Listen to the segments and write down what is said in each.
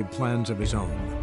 plans of his own.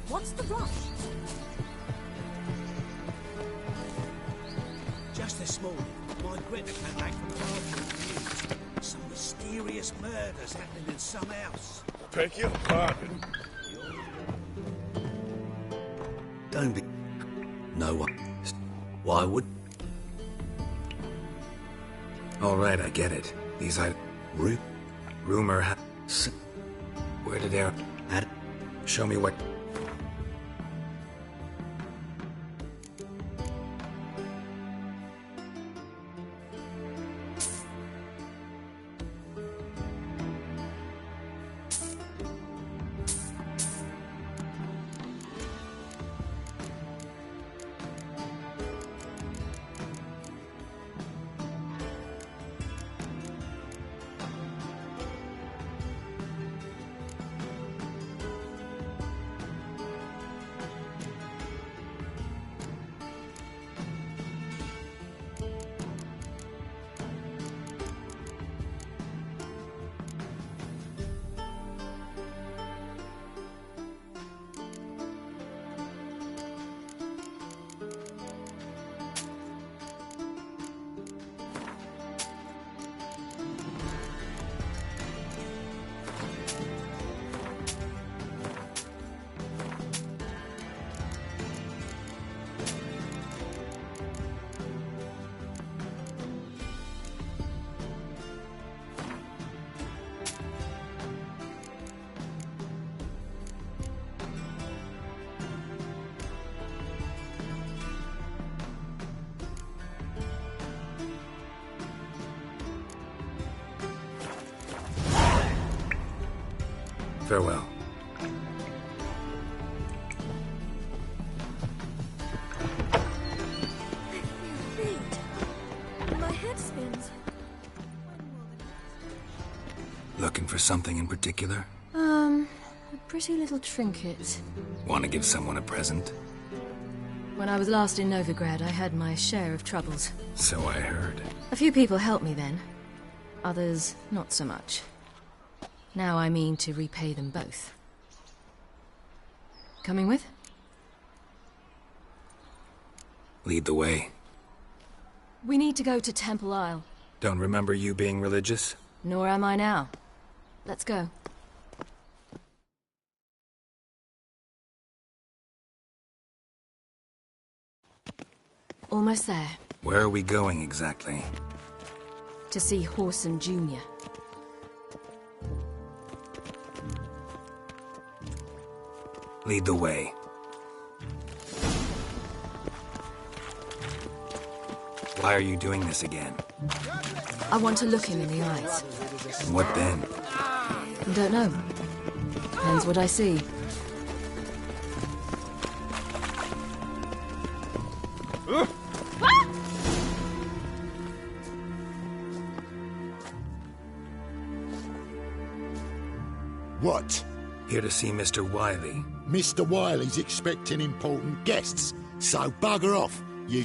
What's the rush? Just this morning, my Greta came back from the market with news. Some mysterious murders happening in some house. Beg your pardon? Don't be... No one... Why would... All right, I get it. These I... Rumor Where did they... Show me what... Farewell. I feel faint. My head spins. Looking for something in particular? A pretty little trinket. Want to give someone a present? When I was last in Novigrad, I had my share of troubles. So I heard. A few people helped me then. Others, not so much. Now I mean to repay them both. Coming with? Lead the way. We need to go to Temple Isle. Don't remember you being religious? Nor am I now. Let's go. Almost there. Where are we going exactly? To see Horson Jr. Lead the way. Why are you doing this again? I want to look him in the eyes. What then? Don't know. Depends what I see. What? Here to see Mr. Wiley. Mr. Wiley's expecting important guests, so bugger off, you...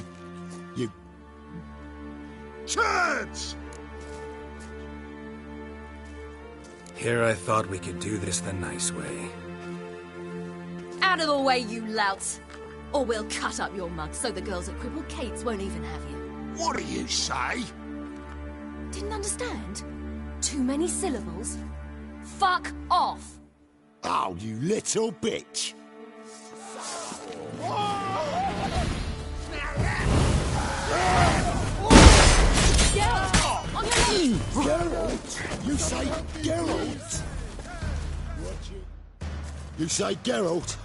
Turds! Here I thought we could do this the nice way. Out of the way, you louts! Or we'll cut up your mug so the girls at Cripple Kate's won't even have you. What do you say? Didn't understand? Too many syllables? Fuck off! Oh, you little bitch! Geralt! On your knees! Geralt? You say Geralt? You say Geralt?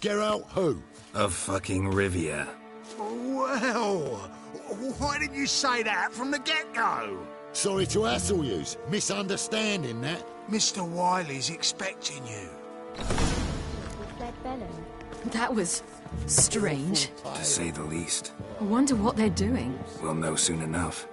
Geralt who? Of fucking Rivia. Well, why didn't you say that from the get-go? Sorry to hassle yous. Misunderstanding that. Mr. Wiley's expecting you. That was strange. To say the least. I wonder what they're doing. We'll know soon enough.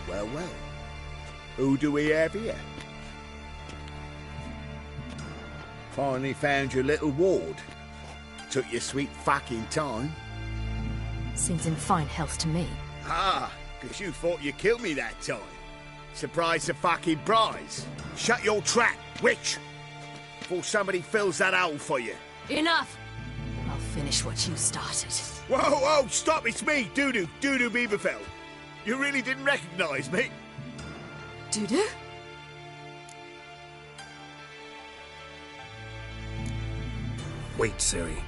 Well, well. Who do we have here? Finally found your little ward. Took your sweet fucking time. Seems in fine health to me. Ah, because you thought you killed me that time. Surprise the fucking prize. Shut your trap, witch! Before somebody fills that hole for you. Enough! I'll finish what you started. Whoa, whoa, stop, it's me, Dudu Bieberfeld. You really didn't recognise me? Dudu? Wait, Ciri.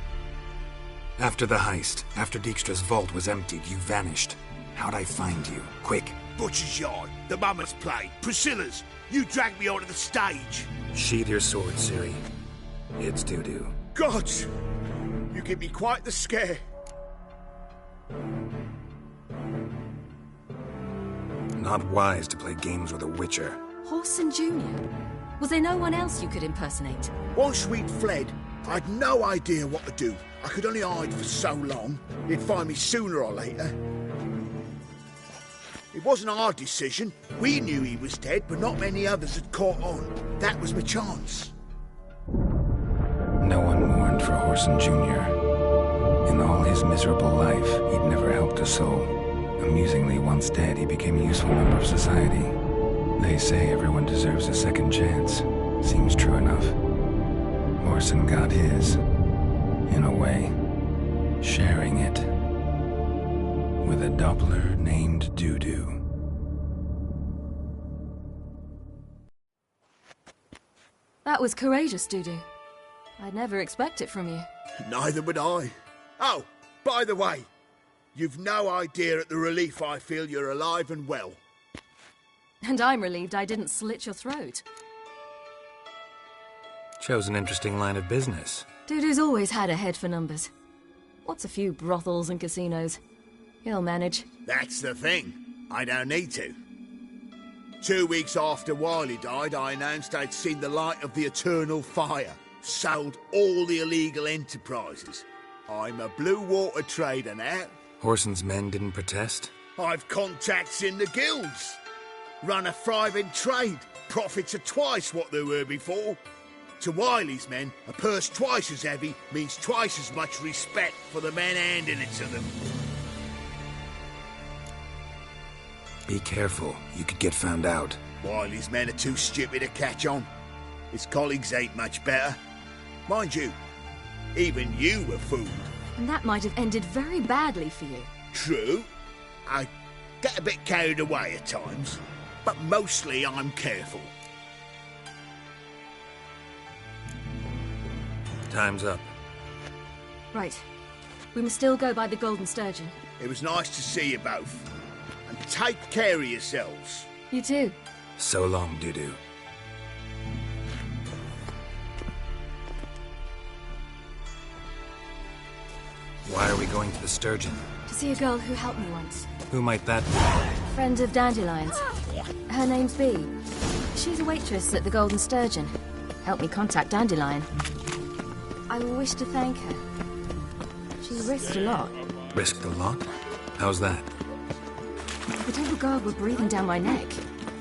After the heist, after Dijkstra's vault was emptied, you vanished. How'd I find you? Quick. Butcher's Yard, the Mama's Play, Priscilla's. You dragged me onto the stage. Sheathe your sword, Ciri. It's Dudu. Gods! You give me quite the scare. Not wise to play games with a Witcher. Horson Jr.? Was there no one else you could impersonate? Once we'd fled, I'd no idea what to do. I could only hide for so long. He'd find me sooner or later. It wasn't our decision. We knew he was dead, but not many others had caught on. That was my chance. No one mourned for Horson Jr. In all his miserable life, he'd never helped a soul. Amusingly, once dead, he became a useful member of society. They say everyone deserves a second chance. Seems true enough. Horson got his, in a way, sharing it with a Doppler named Dudu. That was courageous, Dudu. I'd never expect it from you. Neither would I. Oh, by the way, you've no idea at the relief I feel you're alive and well. And I'm relieved I didn't slit your throat. Chose an interesting line of business. Dudu's always had a head for numbers. What's a few brothels and casinos? He'll manage. That's the thing. I don't need to. 2 weeks after Wiley died, I announced I'd seen the light of the eternal fire. Sold all the illegal enterprises. I'm a blue water trader now. Horson's men didn't protest? I've contacts in the guilds. Run a thriving trade. Profits are twice what they were before. To Wiley's men, a purse twice as heavy means twice as much respect for the men handing it to them. Be careful. You could get found out. Wiley's men are too stupid to catch on. His colleagues ain't much better. Mind you, even you were fooled. And that might have ended very badly for you. True. I get a bit carried away at times, but mostly I'm careful. Time's up. Right. We must still go by the Golden Sturgeon. It was nice to see you both. And take care of yourselves. You too. So long, Dudu. Why are we going to the Sturgeon? To see a girl who helped me once. Who might that be? Friend of Dandelion's. Her name's Bee. She's a waitress at the Golden Sturgeon. Helped me contact Dandelion. I wish to thank her. She risked a lot. Risked a lot? How's that? The temple guard were breathing down my neck.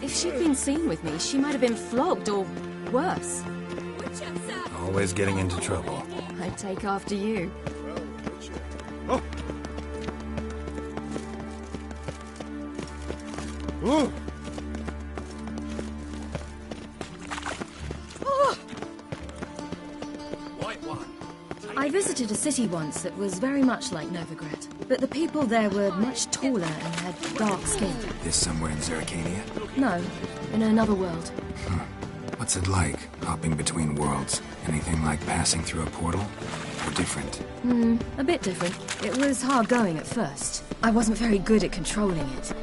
If she'd been seen with me, she might have been flogged or worse. Always getting into trouble. I'd take after you. Oh. Oh. I visited a city once that was very much like Novigrad, but the people there were much taller and had dark skin. This somewhere in Zeracania? No, in another world. What's it like, hopping between worlds? Anything like passing through a portal? Or different? A bit different. It was hard going at first. I wasn't very good at controlling it.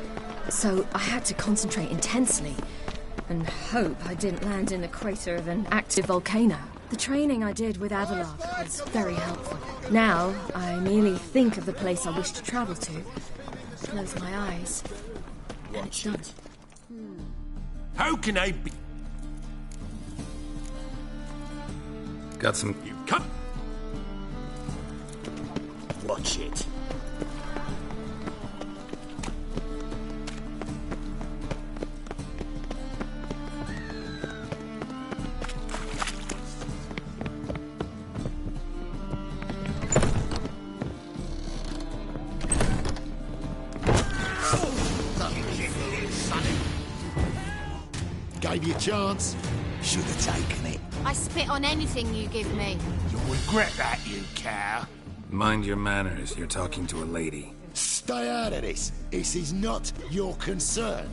So I had to concentrate intensely and hope I didn't land in the crater of an active volcano. The training I did with Avalar was very helpful. Now, I merely think of the place I wish to travel to, close my eyes, and it's done. How can I be... Got some... You come... Watch it. Gave you a chance. Should have taken it. I spit on anything you give me. You'll regret that, you cow. Mind your manners, you're talking to a lady. Stay out of this. This is not your concern.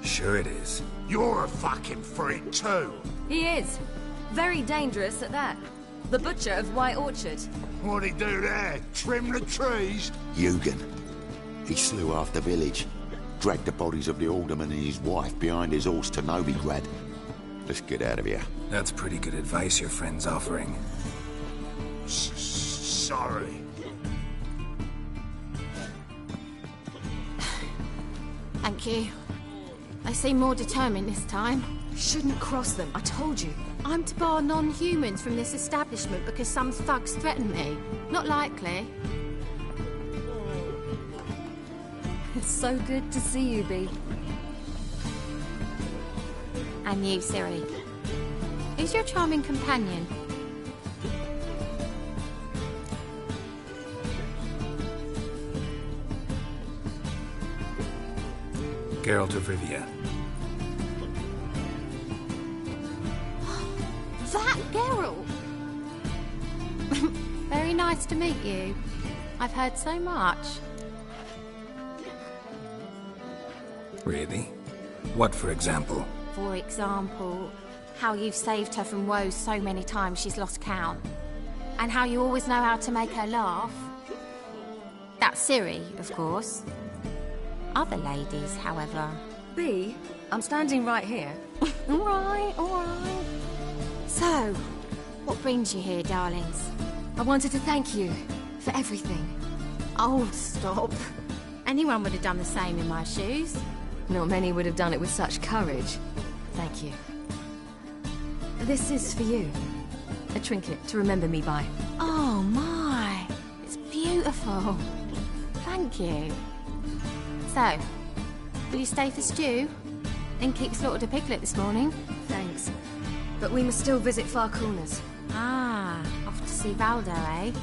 Sure it is. You're a fucking freak too. He is. Very dangerous at that. The butcher of White Orchard. What'd he do there? Trim the trees? Eugen. He slew half the village. Dragged the bodies of the alderman and his wife behind his horse to Novigrad. Let's get out of here. That's pretty good advice your friend's offering. Sorry. Thank you. They seem more determined this time. Shouldn't cross them, I told you. I'm to bar non-humans from this establishment because some thugs threaten me. Not likely. It's so good to see you, Bee. And you, Ciri. Who's your charming companion? Geralt of Rivia. That Geralt! Very nice to meet you. I've heard so much. Really? What, for example? For example, how you've saved her from woes so many times she's lost count. And how you always know how to make her laugh. That's Ciri, of course. Other ladies, however... Bee, I'm standing right here. All right. So, what brings you here, darlings? I wanted to thank you for everything. Oh, stop. Anyone would have done the same in my shoes. Not many would have done it with such courage. Thank you. This is for you. A trinket to remember me by. Oh, my. It's beautiful. Thank you. So, will you stay for stew? Innkeep slaughtered a piglet this morning. Thanks. But we must still visit Far Corners. Ah, off to see Valdo, eh?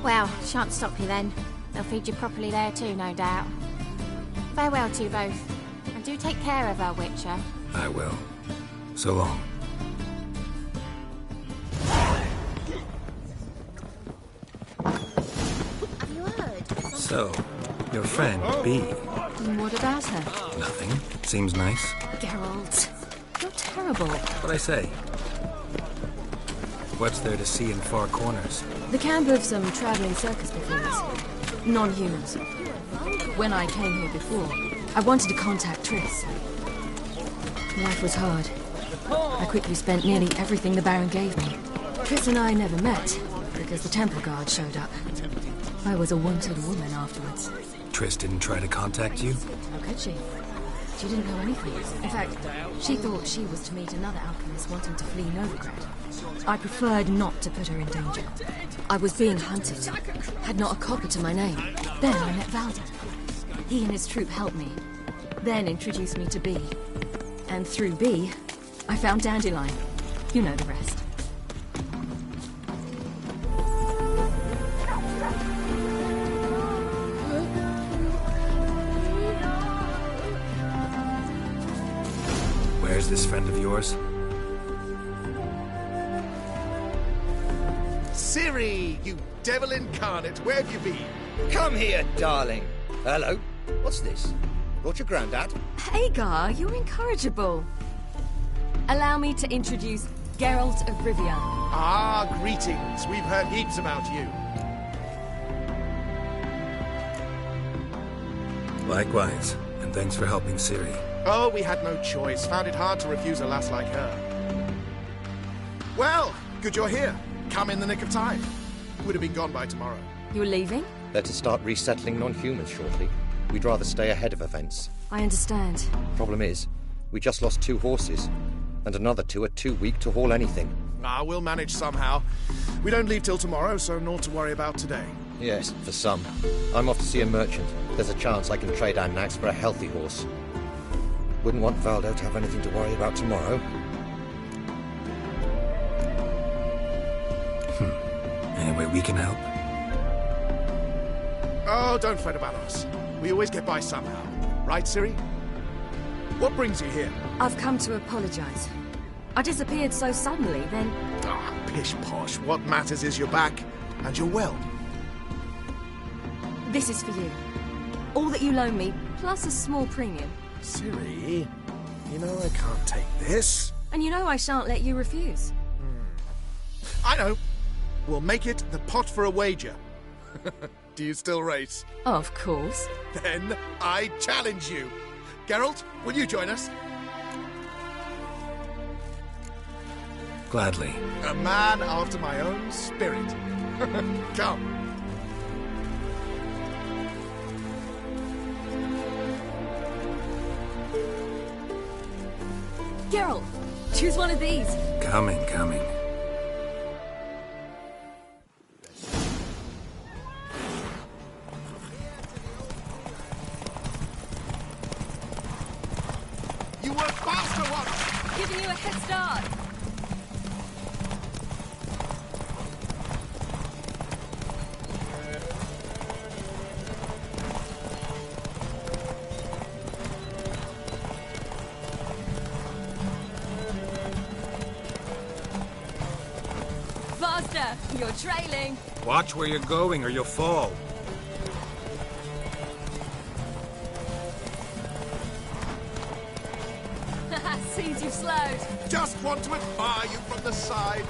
Well, shan't stop you then. They'll feed you properly there too, no doubt. Farewell to you both. And do take care of our Witcher. I will. So long. Have you heard? So, your friend, Bee. What about her? Nothing. Seems nice. Geralt, you're terrible. What'd I say? What's there to see in Far Corners? The camp of some traveling circus performers. Non-humans. When I came here before, I wanted to contact Triss. Life was hard. I quickly spent nearly everything the Baron gave me. Tris and I never met, because the temple guard showed up. I was a wanted woman afterwards. Tris didn't try to contact you? How could she? She didn't know anything. In fact, she thought she was to meet another alchemist wanting to flee Novigrad. I preferred not to put her in danger. I was being hunted. Had not a copper to my name. Then I met Valda. He and his troop helped me. Then introduced me to B. And through B, I found Dandelion. You know the rest. Where's this friend of yours? Ciri, you devil incarnate, where have you been? Come here, darling. Hello. What's this? Brought your granddad? Hagar, you're incorrigible. Allow me to introduce Geralt of Rivia. Ah, greetings. We've heard heaps about you. Likewise, and thanks for helping Ciri. Oh, we had no choice. Found it hard to refuse a lass like her. Well, good you're here. Come in the nick of time. Would have been gone by tomorrow. You're leaving? They're to start resettling non-humans shortly. We'd rather stay ahead of events. I understand. Problem is, we just lost 2 horses, and another 2 are too weak to haul anything. Ah, we'll manage somehow. We don't leave till tomorrow, so naught to worry about today. Yes, for some. I'm off to see a merchant. There's a chance I can trade our nags for a healthy horse. Wouldn't want Valdo to have anything to worry about tomorrow. Any way we can help? Oh, don't fret about us. We always get by somehow. Right, Ciri? What brings you here? I've come to apologize. I disappeared so suddenly, then... Ah, pish-posh. What matters is you're back, and you're well. This is for you. All that you loan me, plus a small premium. Ciri, you know I can't take this. And you know I shan't let you refuse. I know. We'll make it the pot for a wager. Do you still race? Of course. Then I challenge you. Geralt, will you join us? Gladly. A man after my own spirit. Come. Geralt, choose one of these. Coming. You work faster once. Giving you a head start. Faster! You're trailing. Watch where you're going or you'll fall. Seems you've slowed. Just want to admire you from the side.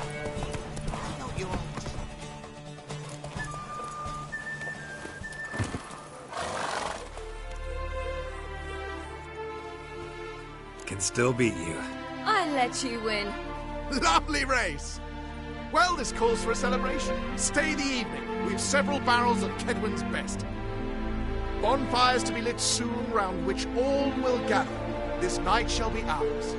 Can still beat you. I let you win. Lovely race. Well, this calls for a celebration. Stay the evening. We've several barrels of Kedwin's best. Bonfires to be lit soon, round which all will gather. This night shall be ours.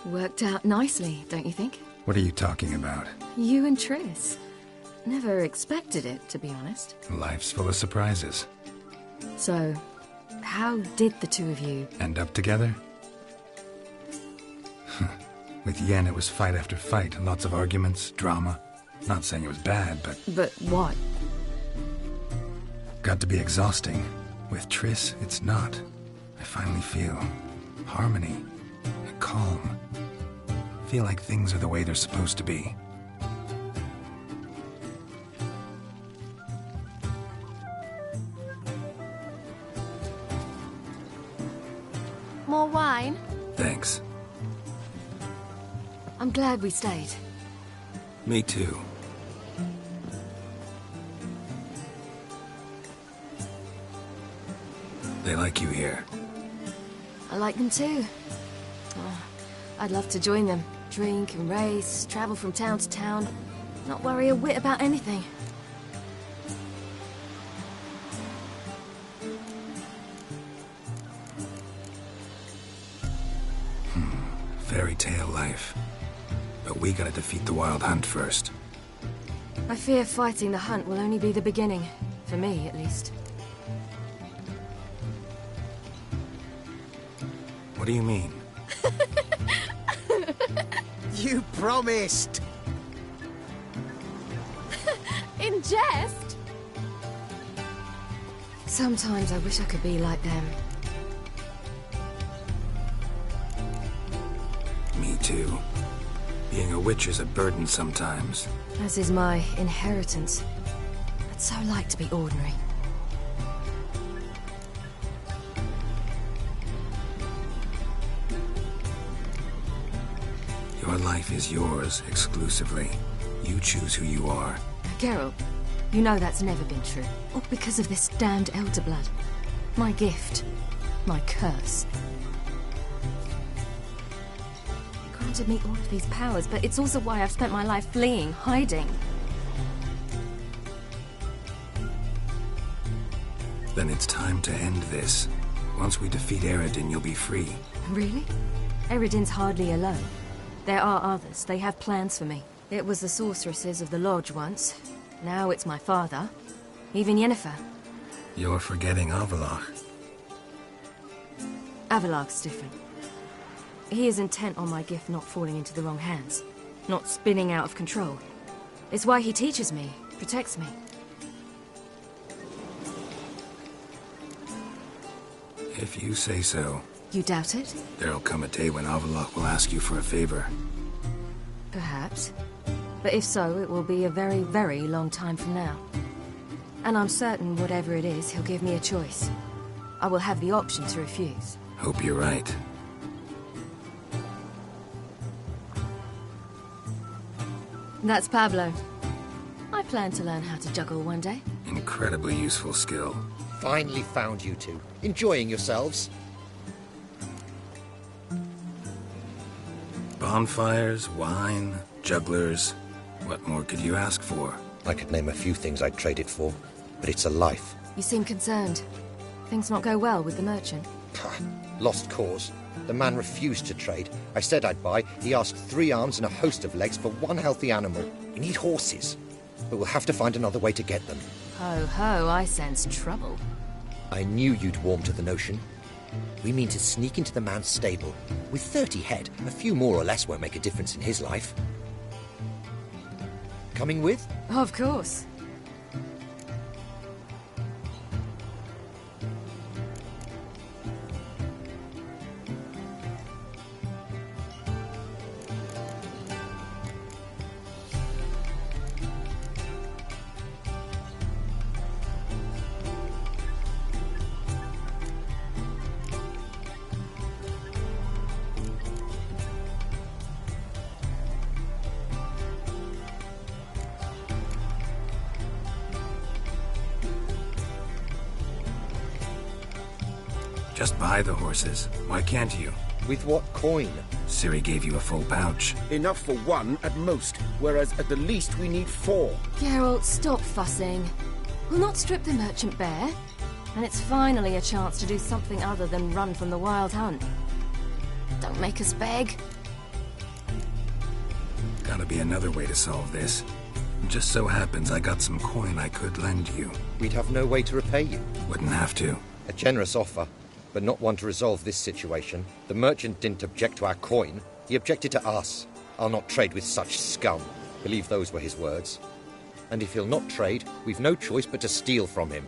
Worked out nicely, don't you think? What are you talking about? You and Tris. Never expected it, to be honest. Life's full of surprises. So, how did the two of you... End up together? With Yen, it was fight after fight, lots of arguments, drama. Not saying it was bad, but... But what? Got to be exhausting. With Triss, it's not. I finally feel harmony, calm. Feel like things are the way they're supposed to be. More wine? Thanks. I'm glad we stayed. Me too. They like you here. I like them too. Oh, I'd love to join them. Drink and race, travel from town to town. Not worry a whit about anything. Fairy tale life. But we gotta defeat the Wild Hunt first. I fear fighting the hunt will only be the beginning. For me, at least. What do you mean? You promised! In jest? Sometimes I wish I could be like them. Me too. Being a witch is a burden sometimes. As is my inheritance. I'd so like to be ordinary. Your life is yours, exclusively. You choose who you are. Geralt, you know that's never been true. All because of this damned Elder Blood. My gift. My curse. It granted me all of these powers, but it's also why I've spent my life fleeing, hiding. Then it's time to end this. Once we defeat Eredin, you'll be free. Really? Eredin's hardly alone. There are others. They have plans for me. It was the sorceresses of the Lodge once. Now it's my father. Even Yennefer. You're forgetting Avallac'h. Avallac'h's different. He is intent on my gift not falling into the wrong hands. Not spinning out of control. It's why he teaches me, protects me. If you say so. You doubt it? There'll come a day when Avallac'h will ask you for a favor. Perhaps. But if so, it will be a very, very long time from now. And I'm certain whatever it is, he'll give me a choice. I will have the option to refuse. Hope you're right. That's Pablo. I plan to learn how to juggle one day. Incredibly useful skill. Finally found you two. Enjoying yourselves? Bonfires, wine, jugglers. What more could you ask for? I could name a few things I'd trade it for, but it's a life. You seem concerned. Things not go well with the merchant. Lost cause. The man refused to trade. I said I'd buy. He asked 3 arms and a host of legs for 1 healthy animal. We need horses, but we'll have to find another way to get them. Ho ho, I sense trouble. I knew you'd warm to the notion. We mean to sneak into the man's stable. With 30 head, a few more or less won't make a difference in his life. Coming with? Of course. Just buy the horses. Why can't you? With what coin? Ciri gave you a full pouch. Enough for 1 at most, whereas at the least we need 4. Geralt, stop fussing. We'll not strip the merchant bare. And it's finally a chance to do something other than run from the Wild Hunt. Don't make us beg. Gotta be another way to solve this. Just so happens I got some coin I could lend you. We'd have no way to repay you. Wouldn't have to. A generous offer, but not one to resolve this situation. The merchant didn't object to our coin. He objected to us. I'll not trade with such scum. Believe those were his words. And if he'll not trade, we've no choice but to steal from him.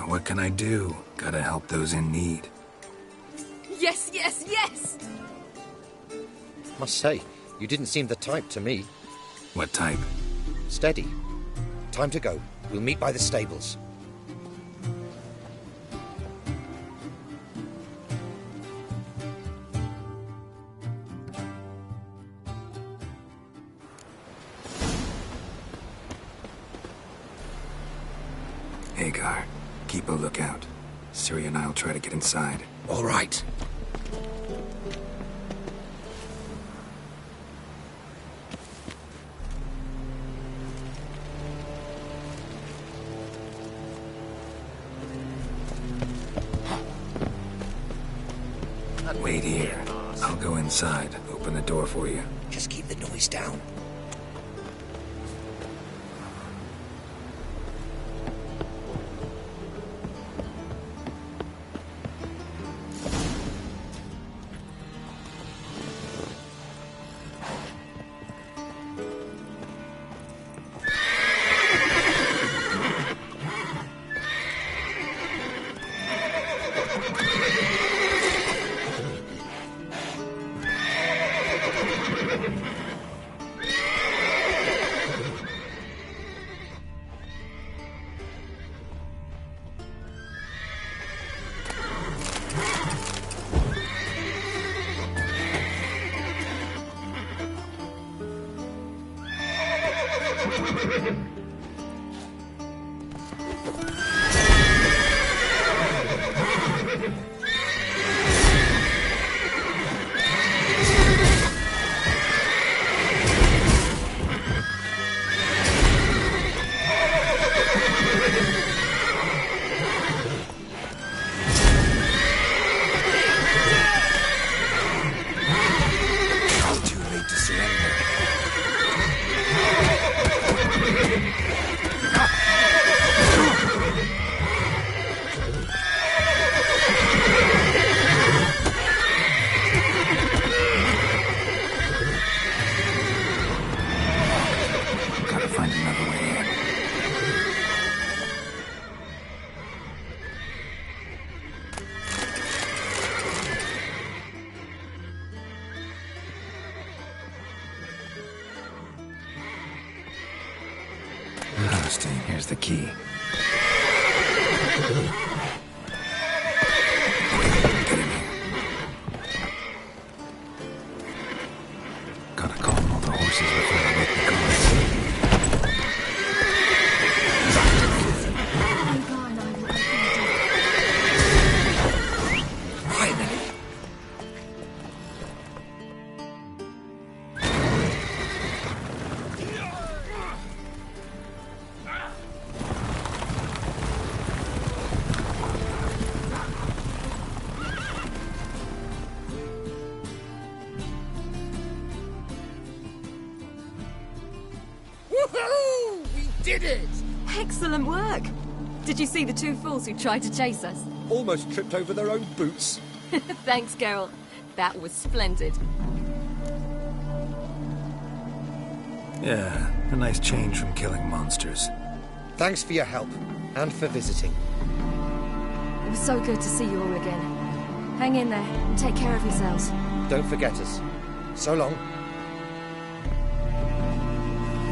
What can I do? Gotta help those in need. Yes, yes, yes! Must say, you didn't seem the type to me. What type? Steady. Time to go. We'll meet by the stables. Hagar, keep a lookout. Ciri and I'll try to get inside. All right. Wait here. I'll go inside, open the door for you. Just keep the noise down. Here's the key. Gotta calm all the horses before they make the guards. Finally. Did it! Excellent work! Did you see the two fools who tried to chase us? Almost tripped over their own boots. Thanks, Carol. That was splendid. Yeah, a nice change from killing monsters. Thanks for your help, and for visiting. It was so good to see you all again. Hang in there, and take care of yourselves. Don't forget us. So long.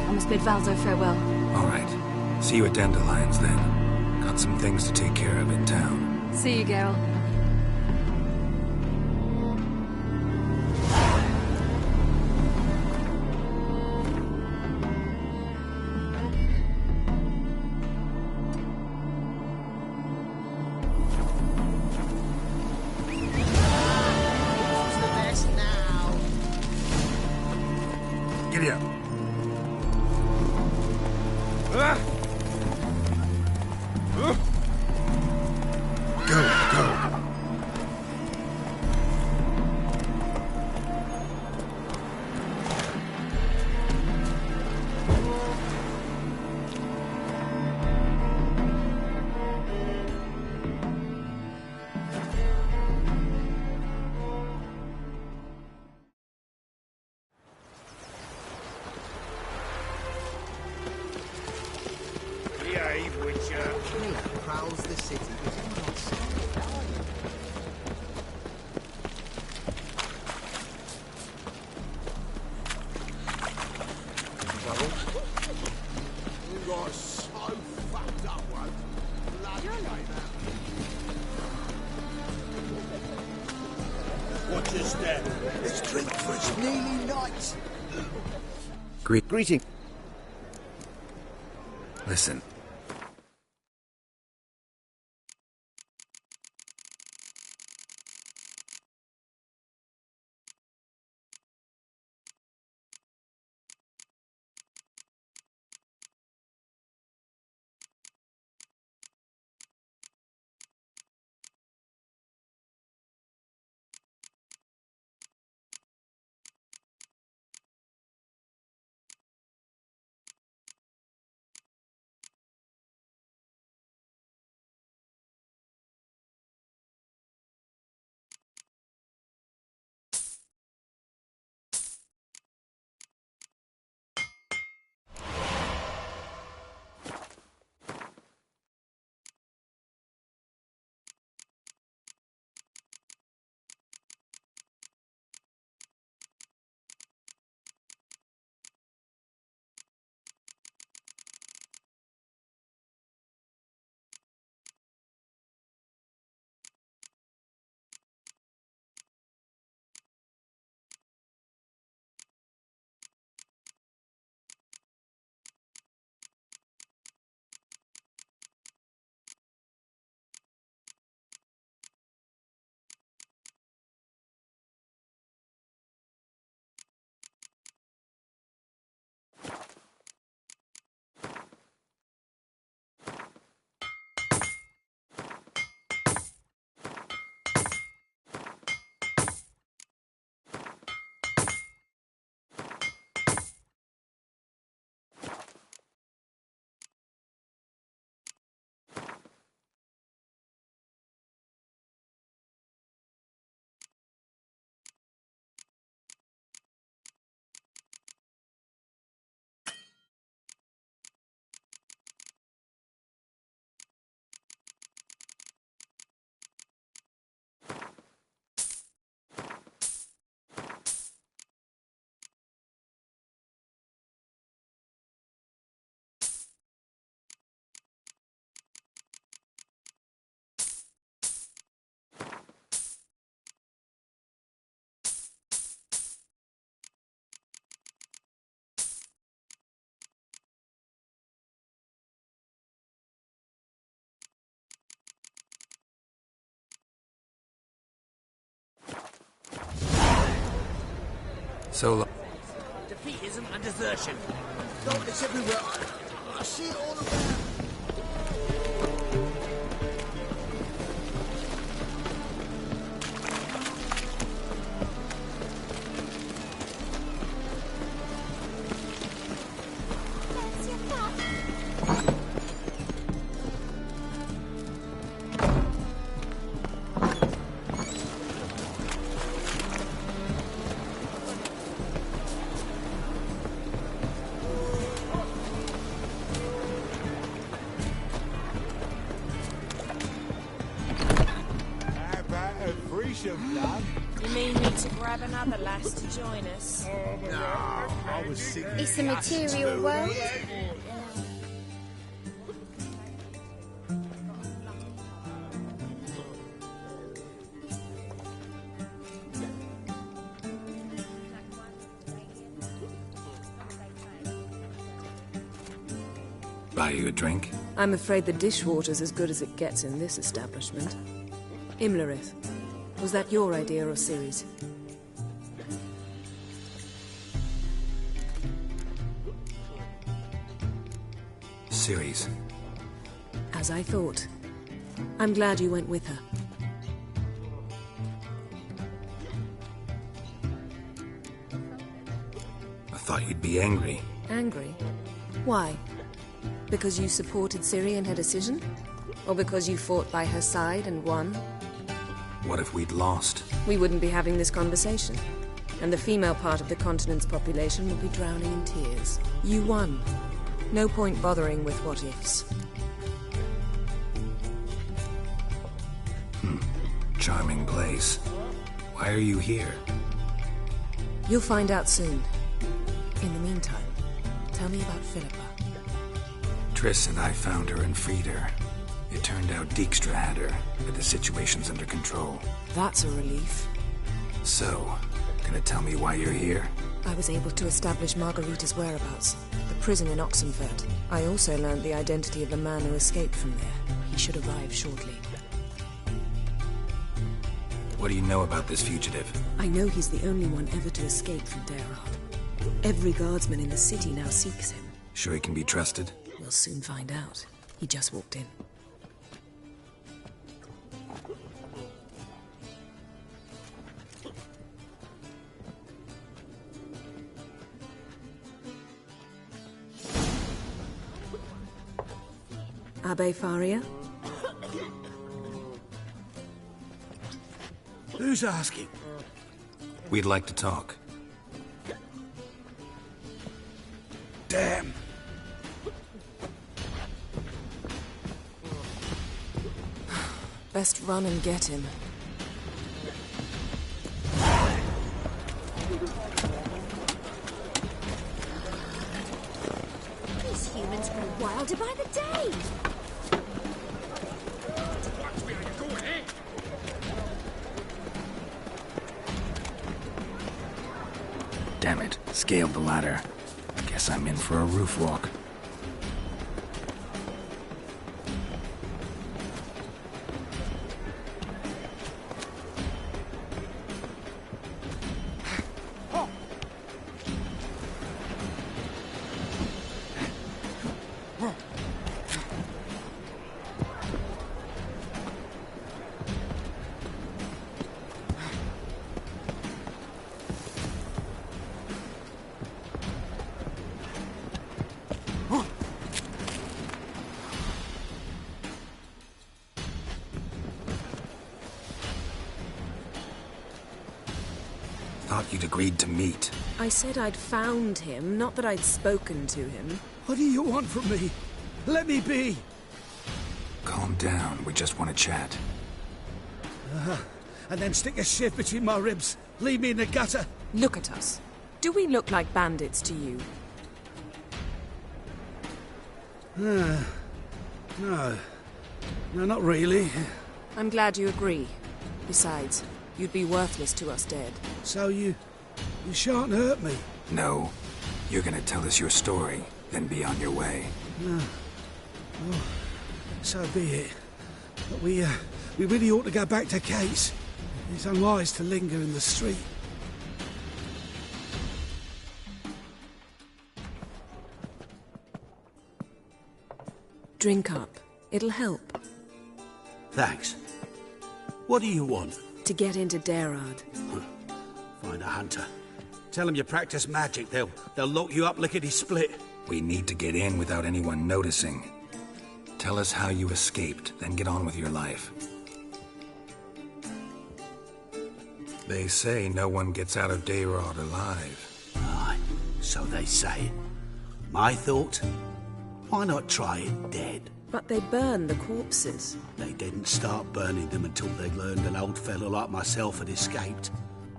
I must bid Valzo farewell. All right. See you at Dandelions, then. Got some things to take care of in town. See you, Geralt. Giddy up. Go. Behave, Witcher. Prowls the city. You got so fucked up, one. What's your step? Let's drink for it's nearly night. Greeting. Listen, So long. Defeat isn't a desertion. No, it's everywhere. I see it all around. You mean me to grab another lass to join us? No, I was thinking... It's a material world. Buy you a drink? I'm afraid the dishwater's as good as it gets in this establishment. Imlerith, was that your idea or Ciri's? Ciri's. As I thought. I'm glad you went with her. I thought you'd be angry. Angry? Why? Because you supported Ciri in her decision? Or because you fought by her side and won? What if we'd lost? We wouldn't be having this conversation. And the female part of the continent's population would be drowning in tears. You won. No point bothering with what-ifs. Charming place. Why are you here? You'll find out soon. In the meantime, tell me about Philippa. Triss and I found her and freed her. It turned out Dijkstra had her, but the situation's under control. That's a relief. So, gonna tell me why you're here? I was able to establish Margarita's whereabouts. The prison in Oxenfurt. I also learned the identity of the man who escaped from there. He should arrive shortly. What do you know about this fugitive? I know he's the only one ever to escape from Daerab. Every guardsman in the city now seeks him. Sure he can be trusted? We'll soon find out. He just walked in. Abbe Faria? Who's asking? We'd like to talk. Damn. Best run and get him. These humans grow wilder by the day. Damn it, scaled the ladder. Guess I'm in for a roof walk. Thought you'd agreed to meet. I said I'd found him, not that I'd spoken to him. What do you want from me? Let me be. Calm down, we just want to chat. And then stick a shiv between my ribs. Leave me in the gutter. Look at us. Do we look like bandits to you? No. No, not really. I'm glad you agree. Besides, you'd be worthless to us dead. So you shan't hurt me? No. You're gonna tell us your story, then be on your way. No. Oh, so be it. But we really ought to go back to Case. It's unwise to linger in the street. Drink up. It'll help. Thanks. What do you want? To get into Dayrard. Find a hunter. Tell them you practice magic. They'll lock you up lickety-split. We need to get in without anyone noticing. Tell us how you escaped, then get on with your life. They say no one gets out of Dayrard alive. Aye, so they say. My thought? Why not try it dead? But they burn the corpses. They didn't start burning them until they learned an old fellow like myself had escaped.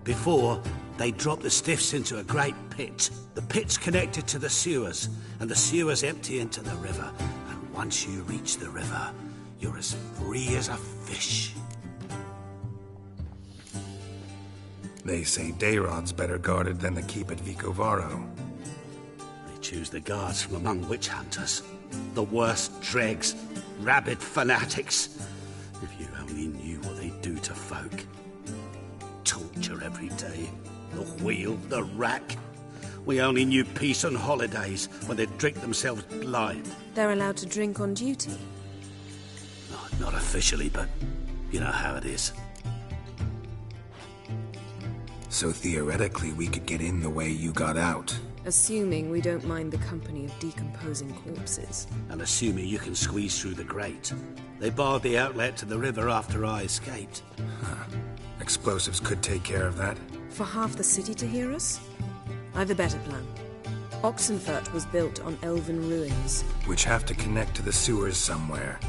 Before, they dropped the stiffs into a great pit. The pit's connected to the sewers, and the sewers empty into the river. And once you reach the river, you're as free as a fish. They say Dayrard's better guarded than the keep at Vicovaro. They choose the guards from among witch hunters. The worst dregs, rabid fanatics. If you only knew what they do to folk. Torture every day. The wheel, the rack. We only knew peace on holidays when they'd drink themselves blind. They're allowed to drink on duty? Not officially, but you know how it is. So theoretically, we could get in the way you got out. Assuming we don't mind the company of decomposing corpses. And assuming you can squeeze through the grate. They barred the outlet to the river after I escaped. Huh. Explosives could take care of that. For half the city to hear us? I've a better plan. Oxenfurt was built on elven ruins. Which have to connect to the sewers somewhere.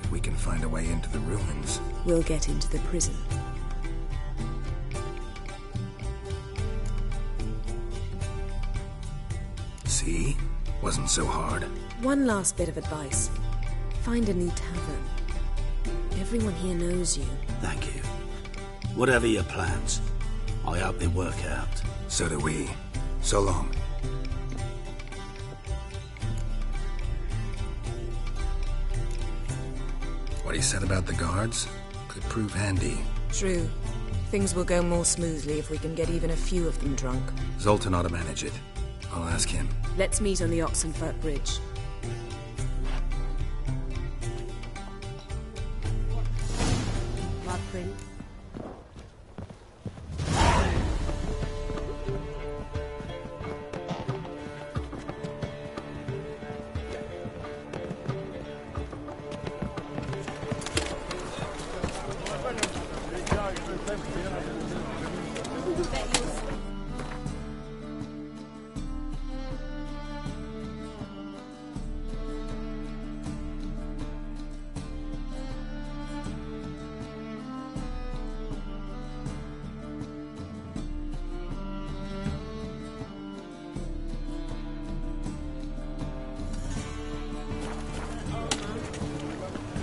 If we can find a way into the ruins. We'll get into the prison. See? Wasn't so hard. One last bit of advice. Find a new tavern. Everyone here knows you. Thank you. Whatever your plans, I hope they work out. So do we. So long. What he said about the guards could prove handy. True. Things will go more smoothly if we can get even a few of them drunk. Zoltan ought to manage it. I'll ask him. Let's meet on the Oxenfurt Bridge. Blood print.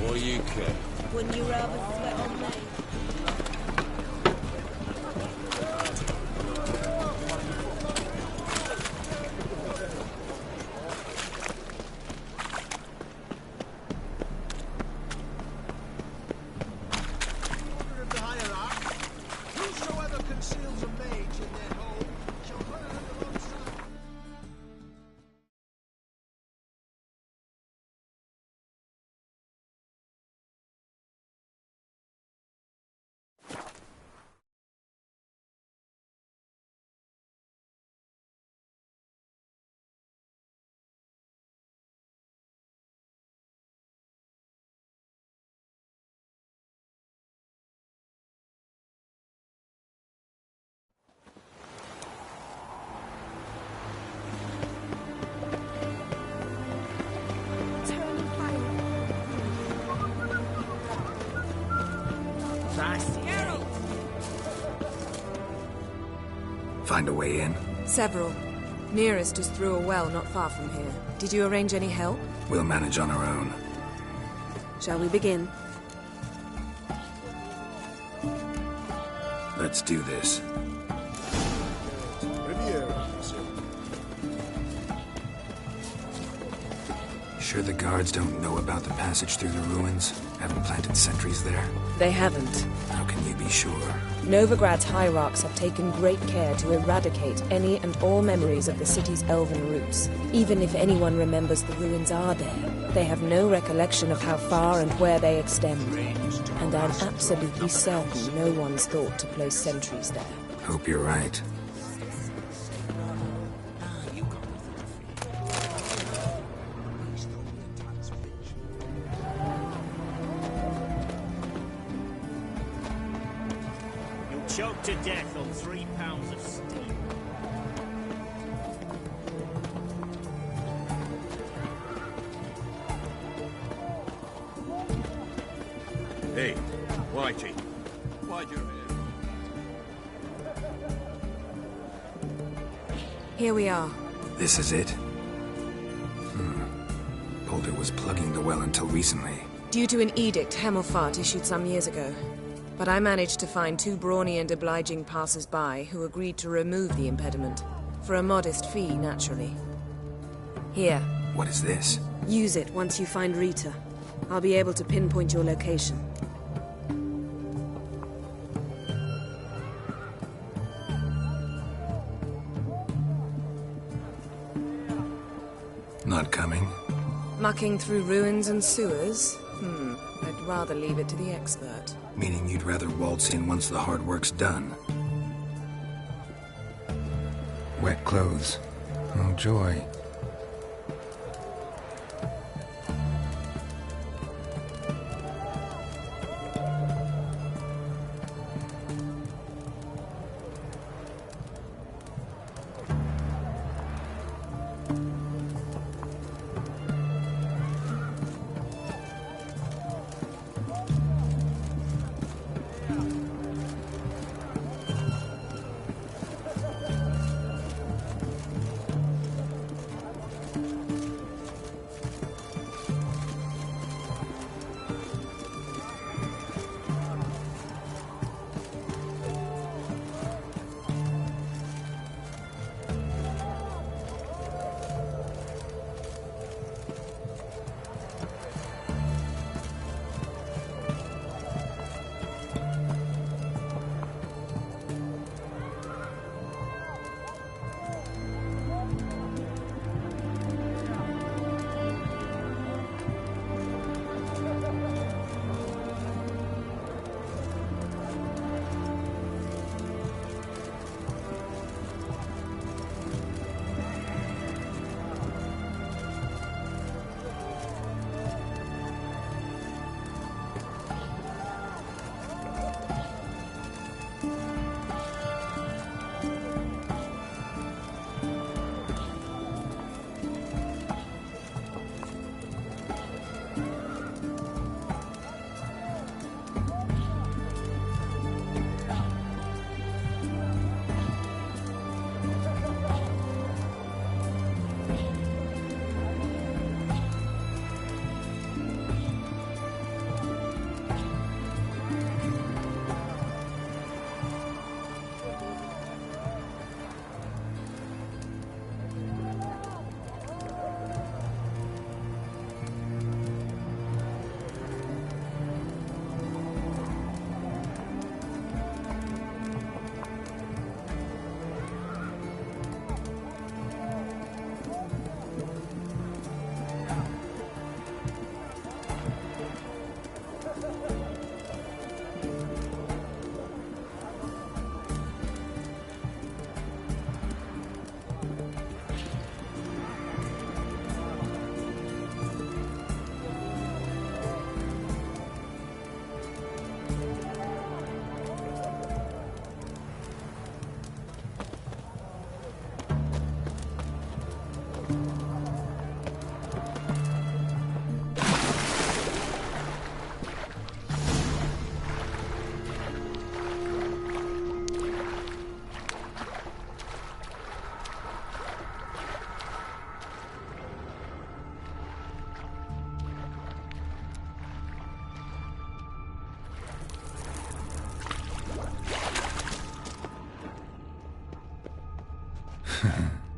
What do you care? Wouldn't you rather sweat on me? Whosoever conceals a mage in their home shall burn on sight. Find a way in? Several. Nearest is through a well not far from here. Did you arrange any help? We'll manage on our own. Shall we begin? Let's do this. Sure the guards don't know about the passage through the ruins? Haven't planted sentries there? They haven't. How can you be sure? Novigrad's hierarchs have taken great care to eradicate any and all memories of the city's elven roots. Even if anyone remembers the ruins are there, they have no recollection of how far and where they extend. And I'm absolutely certain no one's thought to place sentries there. Hope you're right. Choked to death on 3 pounds of steam. Hey, Whitey. Why'd you... Here we are. This is it? Boulder was plugging the well until recently. Due to an edict Hemmelfart issued some years ago. But I managed to find 2 brawny and obliging passers-by who agreed to remove the impediment. For a modest fee, naturally. Here. What is this? Use it once you find Rita. I'll be able to pinpoint your location. Not coming? Mucking through ruins and sewers? I'd rather leave it to the expert. Meaning you'd rather waltz in once the hard work's done. Wet clothes. Oh, joy.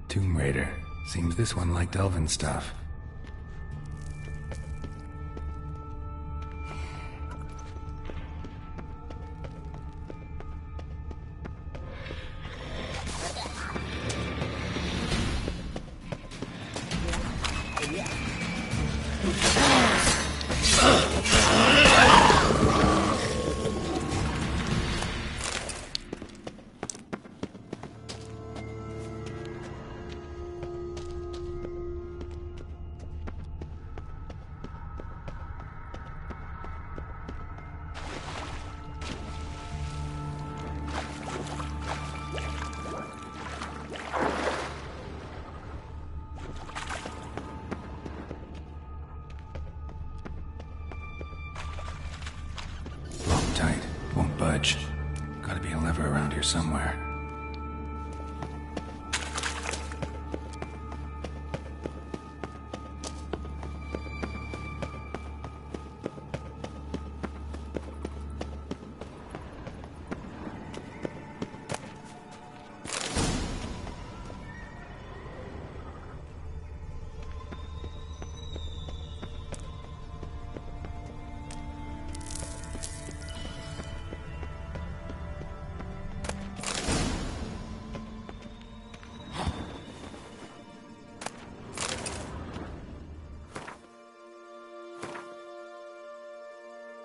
Tomb Raider. Seems this one liked elven stuff. torch. Gotta be a lever around here somewhere.